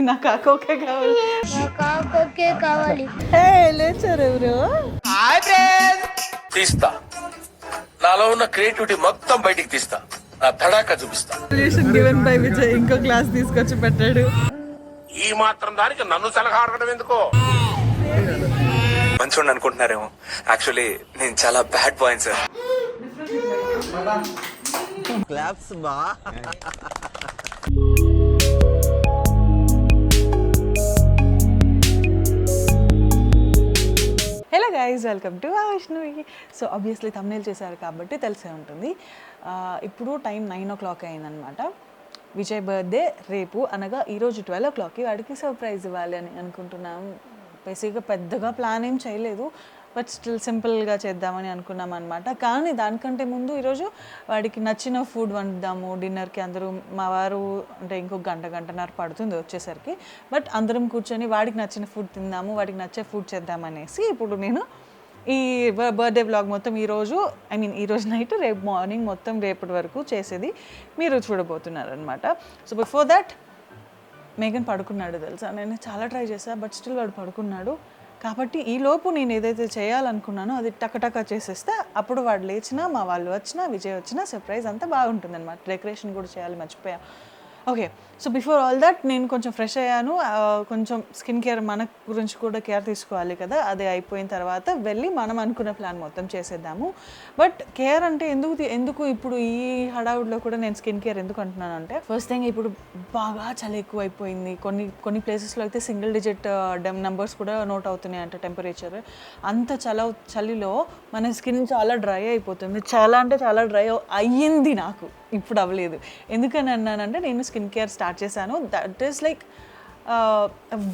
నాకు ఆ కోకే కావాలి. లేచారు ఎవరు? తీస్తా, నాలో ఉన్న క్రియేటివిటీ మొత్తం బయటికి తీస్తా, నా తడాకా చూపిస్తా. సొల్యూషన్ గివెన్ బై విజయ్ ఇంకో క్లాస్ తీసుకొచ్చి పెట్టాడు. ఈ మాత్రం దానికి నన్ను సలహా అడగడం ఎందుకో. మంచోడిని అనుకుంటున్నారేమో, యాక్చువల్లీ నేను చాలా బ్యాడ్ బాయ్ సార్. క్లాప్స్ బా. Hello guys, welcome to Vaishnavi. So obviously thumbnail చేశారు కాబట్టి తెలిసే ఉంటుంది. ఇప్పుడు టైం 9 o'clock అయిందనమాట. విజయ్ బర్త్డే రేపు, అనగా ఈరోజు 12 o'clockకి వాడికి సర్ప్రైజ్ ఇవ్వాలి అని అనుకుంటున్నాం. బేసిక్గా పెద్దగా ప్లాన్ ఏం చేయలేదు, బట్ స్టిల్ సింపుల్గా చేద్దామని అనుకున్నాం అనమాట. కానీ దానికంటే ముందు ఈరోజు వాడికి నచ్చిన ఫుడ్ వండుదాము డిన్నర్కి. అందరూ మా వారు అంటే ఇంకొక గంటన్నర పడుతుంది వచ్చేసరికి, బట్ అందరం కూర్చొని వాడికి నచ్చిన ఫుడ్ తిందాము, వాడికి నచ్చే ఫుడ్ చేద్దామనేసి ఇప్పుడు నేను ఈ బర్త్డే వ్లాగ్ మొత్తం ఈరోజు ఈరోజు నైట్ రేపు మార్నింగ్ మొత్తం రేపటి వరకు చేసేది మీరు చూడబోతున్నారు అనమాట. సో బిఫోర్ దట్ మేఘన్ పడుకున్నాడు తెలుసా. నేను చాలా ట్రై చేశాను, బట్ స్టిల్ వాడు పడుకున్నాడు. కాబట్టి ఈలోపు నేను ఏదైతే చేయాలనుకున్నానో అది టకటకా చేసేస్తే అప్పుడు వాడు లేచినా, మా వాళ్ళు వచ్చినా, విజయ్ వచ్చినా సర్ప్రైజ్ అంతా బాగుంటుంది అనమాట. డెకరేషన్ కూడా చేయాలి, మర్చిపోయా. Okay, so before all that నేను కొంచెం ఫ్రెష్ అయ్యాను. కొంచెం స్కిన్ కేర్ మన గురించి కూడా కేర్ తీసుకోవాలి కదా. అది అయిపోయిన తర్వాత వెళ్ళి మనం అనుకున్న ప్లాన్ మొత్తం చేసేద్దాము. బట్ కేర్ అంటే ఎందుకు ఇప్పుడు ఈ హడావుడిలో కూడా నేను స్కిన్ కేర్ ఎందుకు అంటున్నాను అంటే, ఫస్ట్ థింగ్ ఇప్పుడు బాగా చలి ఎక్కువ అయిపోయింది. కొన్ని ప్లేసెస్లో అయితే సింగిల్ డిజిట్ నెంబర్స్ కూడా నోట్ అవుతున్నాయి అంట టెంపరేచర్. అంత చలిలో మన స్కిన్ చాలా డ్రై అయిపోతుంది. చాలా అంటే చాలా డ్రై అయ్యింది. నాకు ఇప్పుడు అవ్వలేదు. ఎందుకని అన్నానంటే, నేను స్కిన్ కేర్ స్టార్ట్ చేశాను. That is like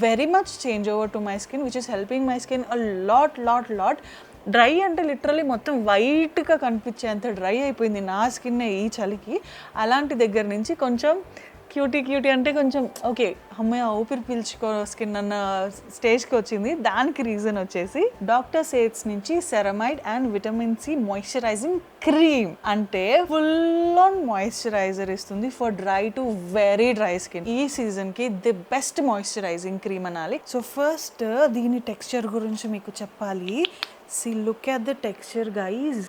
very much change over to my skin, which is helping my skin a lot. Dry అంటే లిటరలీ మొత్తం వైట్గా కనిపించే అంత డ్రై అయిపోయింది నా స్కిన్ ఈ చలికి. అలాంటి దగ్గర నుంచి కొంచెం క్యూటీ అంటే కొంచెం ఓకే అమ్మాయి ఊపిరి పీల్చుకో స్కిన్ అన్న స్టేజ్కి వచ్చింది. దానికి రీజన్ వచ్చేసి డాక్టర్ సేట్స్ నుంచి ceramide and vitamin C moisturising cream. అంటే ఫుల్ ఆన్ మాయిశ్చరైజర్ ఇస్తుంది for dry to very dry skin. ఈ సీజన్కి ది బెస్ట్ మాయిశ్చరైజింగ్ క్రీమ్ అనాలి. సో ఫస్ట్ దీని టెక్స్చర్ గురించి మీకు చెప్పాలి. See look at the texture guys.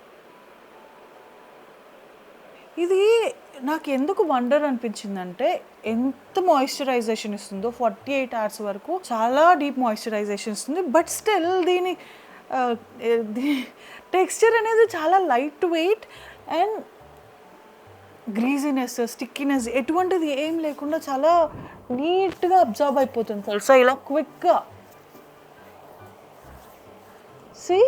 ఇది నాకు ఎందుకు వండర్ అనిపించిందంటే, ఎంత మాయిశ్చరైజేషన్ ఇస్తుందో 48 hours వరకు చాలా డీప్ మాయిశ్చరైజేషన్ ఇస్తుంది. బట్ స్టిల్ దీని టెక్స్చర్ అనేది చాలా light weight and greasiness, stickiness ఎటువంటిది ఏం లేకుండా చాలా నీట్గా అబ్జర్వ్ అయిపోతుంది తెలుసా, ఇలా క్విక్గా. సి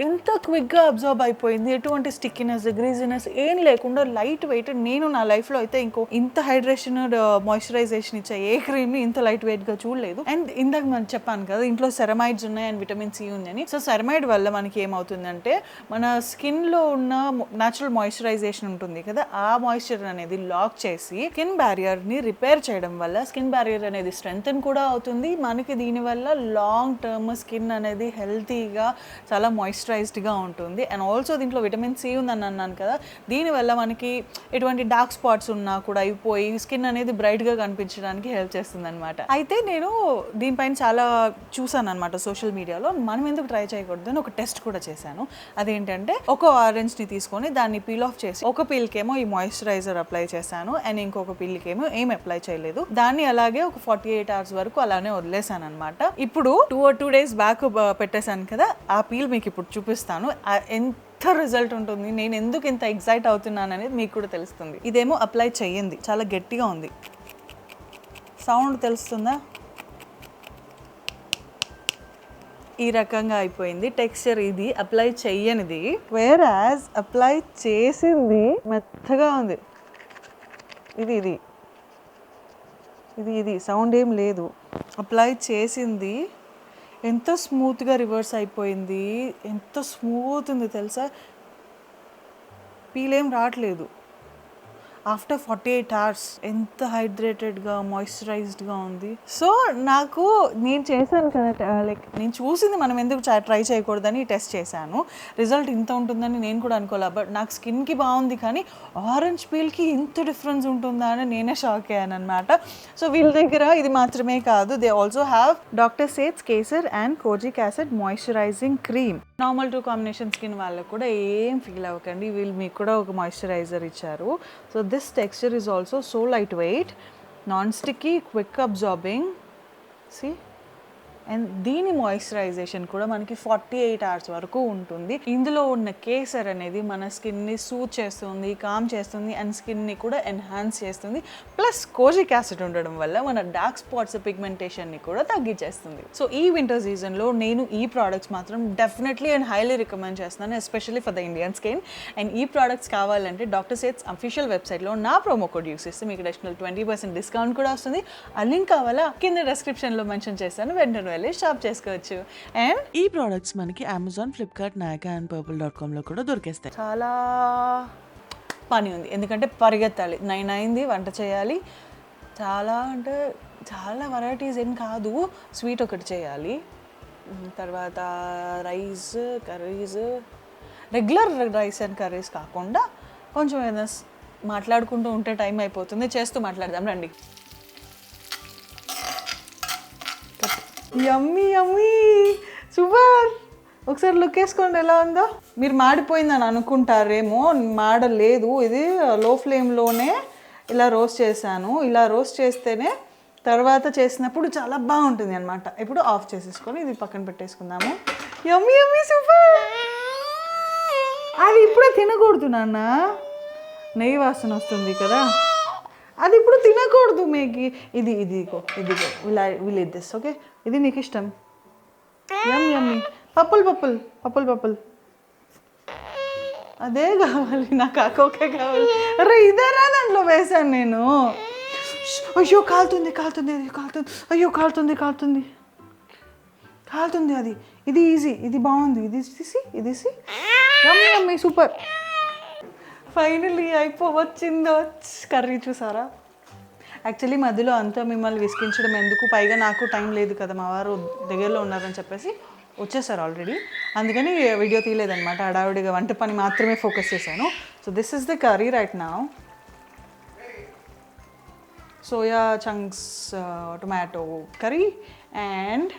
ఎంత క్విక్గా అబ్జర్వ్ అయిపోయింది. ఎటువంటి స్టిక్కీనెస్, గ్రీజీనెస్ ఏం లేకుండా లైట్ వెయిట్. నేను నా లైఫ్లో అయితే ఇంత హైడ్రేషన్ మాయిశ్చరైజేషన్ ఇచ్చే ఏ క్రీమ్ని ఇంత లైట్ వెయిట్గా చూడలేదు. అండ్ ఇందాక మనం చెప్పాను కదా ఇంట్లో సెరమైడ్స్ ఉన్నాయి అండ్ విటమిన్ సి ఉందని. సో సెరమైడ్ వల్ల మనకి ఏమవుతుందంటే, మన స్కిన్లో ఉన్న న్యాచురల్ మాయిశ్చరైజేషన్ ఉంటుంది కదా, ఆ మాయిశ్చర్ అనేది లాక్ చేసి స్కిన్ బ్యారియర్ని రిపేర్ చేయడం వల్ల స్కిన్ బ్యారియర్ అనేది స్ట్రెంగ్తన్ కూడా అవుతుంది. మనకి దీనివల్ల లాంగ్ టర్మ్ స్కిన్ అనేది హెల్తీగా చాలా మాయిశ్చరైజ్డ్గా ఉంటుంది. అండ్ ఆల్సో దీంట్లో విటమిన్ సి ఉందని అన్నాను కదా, దీనివల్ల మనకి ఎటువంటి డార్క్ స్పాట్స్ ఉన్నా కూడా అయిపోయి స్కిన్ అనేది బ్రైట్గా కనిపించడానికి హెల్ప్ చేస్తుంది అనమాట. అయితే నేను దీనిపైన చాలా చూసాను అనమాట సోషల్ మీడియాలో. మనం ఎందుకు ట్రై చేయకూడదు అని ఒక టెస్ట్ కూడా చేశాను. అదేంటంటే, ఒక ఆరెంజ్ని తీసుకొని దాన్ని పీల్ ఆఫ్ చేసి ఒక పీల్కేమో ఈ మాయిశ్చరైజర్ అప్లై చేశాను అండ్ ఇంకొక పీల్కేమో ఏం అప్లై చేయలేదు. దాన్ని అలాగే ఒక 48 hours వరకు అలానే వదిలేసాను అనమాట. ఇప్పుడు 2 days బ్యాక్ పెట్టేశాను కదా, ఆ పీల్ మీకు ఇప్పుడు చూపిస్తాను. ఎంత రిజల్ట్ ఉంటుంది, నేను ఎందుకు ఇంత ఎక్సైట్ అవుతున్నాను అనేది మీకు కూడా తెలుస్తుంది. ఇదేమో అప్లై చెయ్యింది, చాలా గట్టిగా ఉంది. సౌండ్ తెలుస్తుందా? ఈ రకంగా అయిపోయింది టెక్స్చర్. ఇది అప్లై చెయ్యనిది, వేర్ యాజ్ అప్లై చేసింది మెత్తగా ఉంది. ఇది సౌండ్ ఏం లేదు. అప్లై చేసింది ఎంత స్మూత్గా రివర్స్ అయిపోయింది, ఎంత స్మూత్ ఉంది తెలుసా. పీల్ ఏం రావట్లేదు. ఆఫ్టర్ 48 అవర్స్ ఎంత హైడ్రేటెడ్గా మాయిశ్చరైజ్డ్గా ఉంది. సో నాకు నేను చేశాను కదా, లైక్ నేను చూసింది మనం ఎందుకు ట్రై చేయకూడదని టెస్ట్ చేశాను. రిజల్ట్ ఇంత ఉంటుందని నేను కూడా అనుకోలే. బట్ నాకు స్కిన్కి బాగుంది, కానీ ఆరెంజ్ పీల్కి ఇంత డిఫరెన్స్ ఉంటుందా అని నేనే షాక్ అయ్యాను అనమాట. సో వీళ్ళ దగ్గర ఇది మాత్రమే కాదు, they also have doctor సేట్స్ kesar and kojic acid moisturising cream. Normal 2 combination skin వాళ్ళకు కూడా ఏం ఫీల్ అవ్వకండి, వీళ్ళు మీకు కూడా ఒక మాయిశ్చరైజర్ ఇచ్చారు. So this texture is also so light weight, non sticky, quick absorbing. See, and దీని మాయిశ్చరైజేషన్ కూడా మనకి 48 అవర్స్ వరకు ఉంటుంది. ఇందులో ఉన్న కేసర్ అనేది మన స్కిన్ని సూత్ చేస్తుంది, కామ్ చేస్తుంది, అండ్ స్కిన్ని కూడా ఎన్హాన్స్ చేస్తుంది. ప్లస్ కోజిక్ యాసిడ్ ఉండడం వల్ల మన డార్క్ స్పాట్స్ పిగ్మెంటేషన్ని కూడా తగ్గించేస్తుంది. సో ఈ వింటర్ సీజన్లో నేను ఈ ప్రోడక్ట్స్ మాత్రం డెఫినెట్లీ అండ్ హైలీ రికమెండ్ చేస్తున్నాను, especially for the Indian skin. And ఈ ప్రోడక్ట్స్ కావాలంటే డాక్టర్ సేట్స్ అఫీషియల్ వెబ్సైట్లో నా ప్రోమో కోడ్ యూస్ చేస్తే మీకు అడిషనల్ 20% డిస్కౌంట్ కూడా వస్తుంది. ఆ లింక్ కావాలా కింద డిస్క్రిప్షన్లో మెన్షన్ చేస్తాను, వెంటనే వెళ్ళి షాప్ చేసుకోవచ్చు. అండ్ ఈ ప్రోడక్ట్స్ మనకి Amazon, Flipkart, Nykaa and purple.com కూడా దొరికేస్తాయి. చాలా పని ఉంది, ఎందుకంటే పరిగెత్తాలి, 9 అయింది, వంట చేయాలి, చాలా అంటే చాలా వెరైటీస్ ఏం కాదు. స్వీట్ ఒకటి చేయాలి, తర్వాత rice, curries, regular rice and curries కాకుండా కొంచెం ఏదైనా మాట్లాడుకుంటూ ఉంటే టైం అయిపోతుంది. చేస్తూ మాట్లాడదాం రండి. యమ్మీ యమ్మీ, సూపర్. ఒకసారి లుక్ వేసుకోండి ఎలా ఉందో. మీరు మాడిపోయిందని అనుకుంటారేమో, మాడలేదు. ఇది లో ఫ్లేమ్లోనే ఇలా రోస్ట్ చేశాను. ఇలా రోస్ట్ చేస్తేనే తర్వాత చేసినప్పుడు చాలా బాగుంటుంది అనమాట. ఇప్పుడు ఆఫ్ చేసేసుకొని ఇది పక్కన పెట్టేసుకుందాము. యమ్మీ యమ్మీ, సూపర్. అది ఇప్పుడే తినకూడదు నాన్న, నెయ్యి వాసన వస్తుంది కదా, అది ఇప్పుడు తినకూడదు. మేకి ఇదిగో విల్ ఇట్ దిస్, ఓకే? ఇది నీకు ఇష్టం. యమ్ యమ్మీ. పప్పుల్ అదే కావాలి నాకు, ఆ కోకే కావాలి. అరే ఇదేనా దాంట్లో వేసాను నేను. అయ్యో కాలుతుంది, అయ్యో కాలుతుంది అది. ఇది ఈజీ, ఇది బాగుంది. ఇది తీసి యమ్మీ యమ్మీ, సూపర్. ఫైనలీ అయిపోవచ్చిందో కర్రీ. చూసారా, యాక్చువల్లీ మధ్యలో అంతా మిమ్మల్ని విసిగించడం ఎందుకు, పైగా నాకు టైం లేదు కదా, మా వారు దగ్గరలో ఉన్నారని చెప్పేసి వచ్చేసారు ఆల్రెడీ, అందుకని వీడియో తీయలేదన్నమాట. హడావిడిగా వంట పని మాత్రమే ఫోకస్ చేశాను. So this is the curry right now. Soya chunks tomato curry, and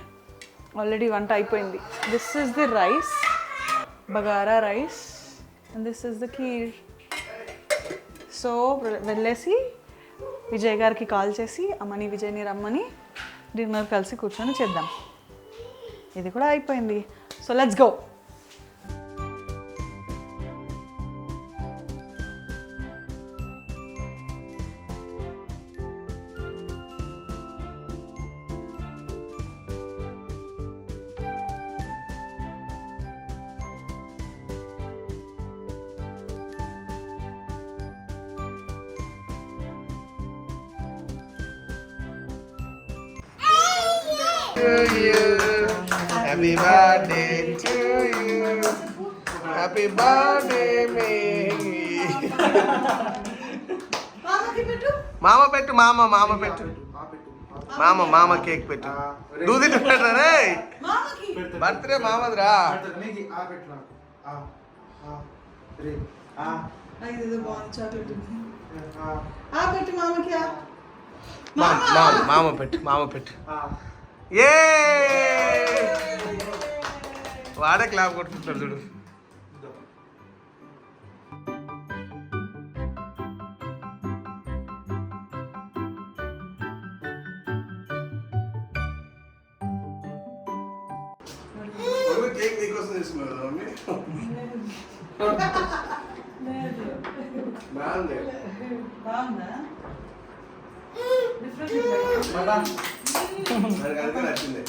already వంట అయిపోయింది. This is the rice, bagara rice, and this is the kheer. So వెళ్ళేసి విజయ్ గారికి కాల్ చేసి అమ్మని విజయ్ని రమ్మని డిన్నర్ కలిసి కూర్చొని చేద్దాం. ఇది కూడా అయిపోయింది. So let's go. Happy birthday to you. Happy birthday, me. మామ పెట్టు, మామ కేక్ పెట్టు. నువ్వు తిని పెట్టరా, బర్త్డే మామదిరా. మామ పెట్టు. ఏ వాడే క్లాప్ కొట్టుకుంటాడు చూడు. కేక్ నీకోసం తీసుకున్నాడు మమ్మీ. బాగుంది. నచ్చింది.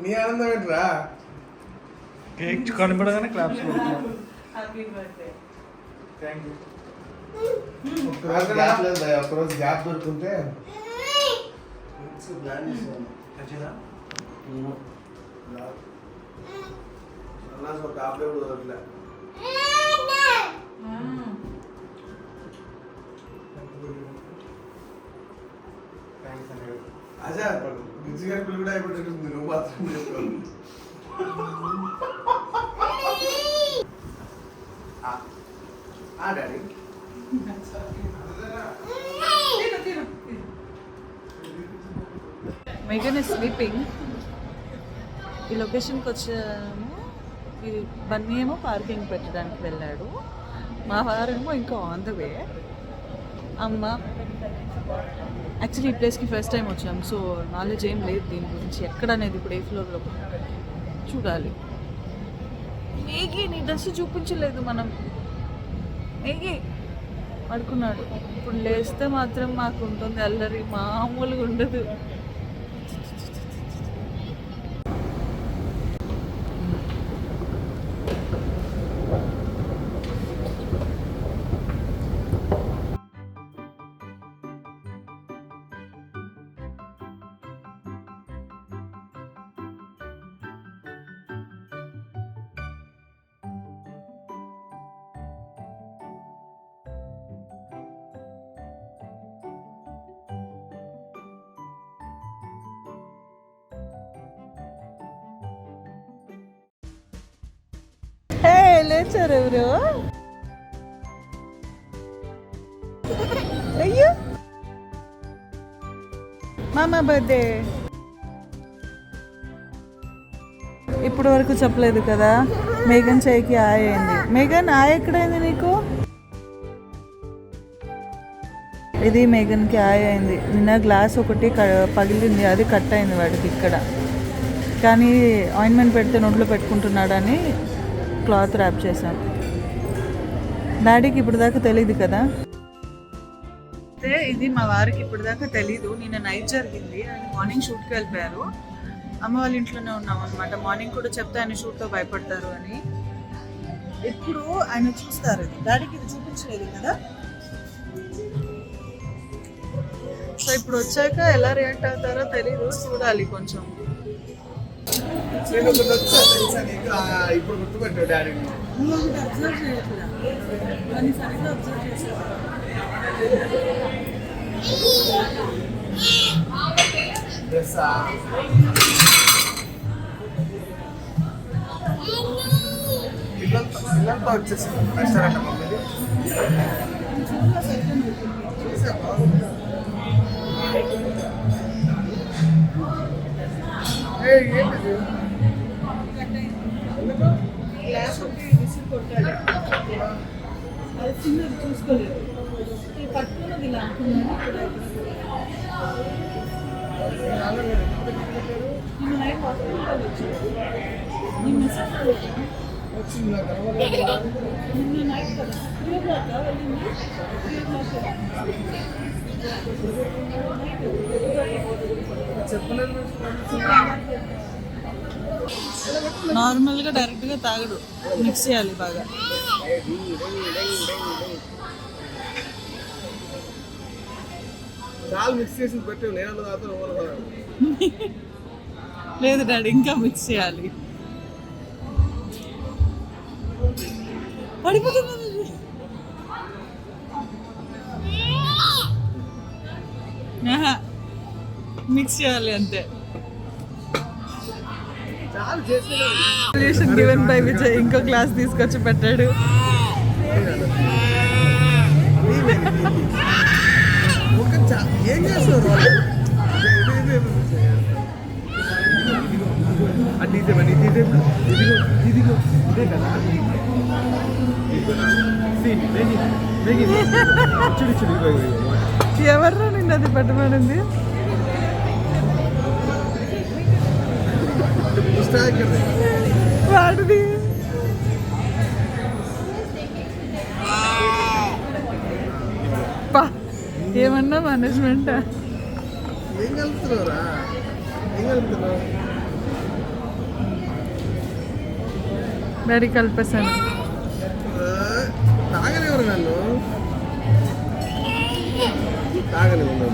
నీ ఆనందం ఏంట్రా? కేక్ కనపడగానే క్లాప్స్. గ్యాప్ లేదు భయ, ఒకరోజు గ్యాప్ దొరుకుంటే ప్లాన్ చేస్తాను అలా టాబ్లెట్ కూడా దొరకలే అదే బిజీ గారి పిల్లలు కూడా అయిపోతుంది నువ్వు మాత్రం చేసుకోవాలి డాడీ మెగన్ ఇస్ స్లీపింగ్. ఈ లొకేషన్కి వచ్చాము. ఇది బన్నీ ఏమో పార్కింగ్ పెట్టడానికి వెళ్ళాడు, మా వారేమో ఇంకా ఆన్ ద వే. అమ్మ యాక్చువల్లీ ఈ ప్లేస్కి ఫస్ట్ టైం వచ్చాము, సో నాలెడ్జ్ ఏం లేదు దీని గురించి, ఎక్కడ అనేది ఇప్పుడు ఏ ఫ్లోర్లో చూడాలి. మేఘీ నీ డ్రెస్ చూపించలేదు మనం. మేఘీ పడుకున్నాడు. ఇప్పుడు లేస్తే మాత్రం మాకు ఉంటుంది అల్లరి, మామూలుగా ఉండదు. లేచారు ఎవరు? అయ్యో మామా బర్త్డే ఇప్పుడు వరకు చెప్పలేదు కదా. మేఘన్ చేయికి ఆయ అయింది. మేఘన్ ఆయ ఎక్కడైంది నీకు? ఇది మేఘన్కి ఆయ అయింది. నిన్న గ్లాస్ ఒకటి పగిలింది, అది కట్ అయింది వాడికి ఇక్కడ. కానీ ఆయింట్మెంట్ పెడితే నోట్లో పెట్టుకుంటున్నాడని క్లాత్ ర్యాప్ చేశాం. డాడీకి ఇప్పుడు దాకా తెలీదు కదా. అయితే ఇది మా వారికి ఇప్పుడు దాకా తెలీదు. నిన్న నైట్ జరిగింది, ఆయన మార్నింగ్ షూట్కి వెళ్ళిపోయారు. అమ్మ వాళ్ళ ఇంట్లోనే ఉన్నాం అనమాట. మార్నింగ్ కూడా చెప్తే ఆయన షూట్తో భయపడతారు అని. ఇప్పుడు ఆయన చూస్తారు. ఇది డాడీకి ఇది చూపించలేదు కదా. సో ఇప్పుడు వచ్చాక ఎలా రియాక్ట్ అవుతారో తెలీదు, చూడాలి కొంచెం. నేను ఇప్పుడు గుర్తుపెట్టావు డాడీని. అబ్జర్వ్ చేయట్లా, కానీ సరిగ్గా అబ్జర్వ్ చేశారు. పిల్లలతో వచ్చేసి రెస్టారెంట్ మమ్మీది చూసా బాగుంది. ఏంటిది గ్లాస్ ఒకటి విసిరి కొట్టాడు, అది చిన్నది చూసుకోలేదు. పట్టుకున్నది ఇలా అనుకున్నాను. నిన్న నైట్ హాస్పిటల్ వచ్చాడు. నీ మెసేజ్ వచ్చింది నిన్న నైట్ కదా 3 o'clock వెళ్ళింది. 3 o'clock చెప్పలేదు. నార్మల్గా డైరెక్ట్గా తాగడు, మిక్స్ చేయాలి బాగా. చాలా మిక్స్ చేసి పెట్టావు. నేను లేదు డాడీ, ఇంకా మిక్స్ చేయాలి. పడిపోతున్నా. మిక్స్ చేయాలి అంతే. సొల్యూషన్ గివెన్ బై విజయ్ ఇంకో గ్లాస్ తీసుకొచ్చి పెట్టాడు. ఏం చేస్తారు ఇదిగో ఇదే కదా. ఎవర్రా నిన్ను అది పెట్టమనింది? వాడిది ఏమన్నా మేనేజ్మెంట్ ఏం కలుపుతున్నారా? ఏం కలుపుతున్నావు? డాడీ కలిపేశాను. తాగనివ్వరు నన్ను, తాగనివ్వరు.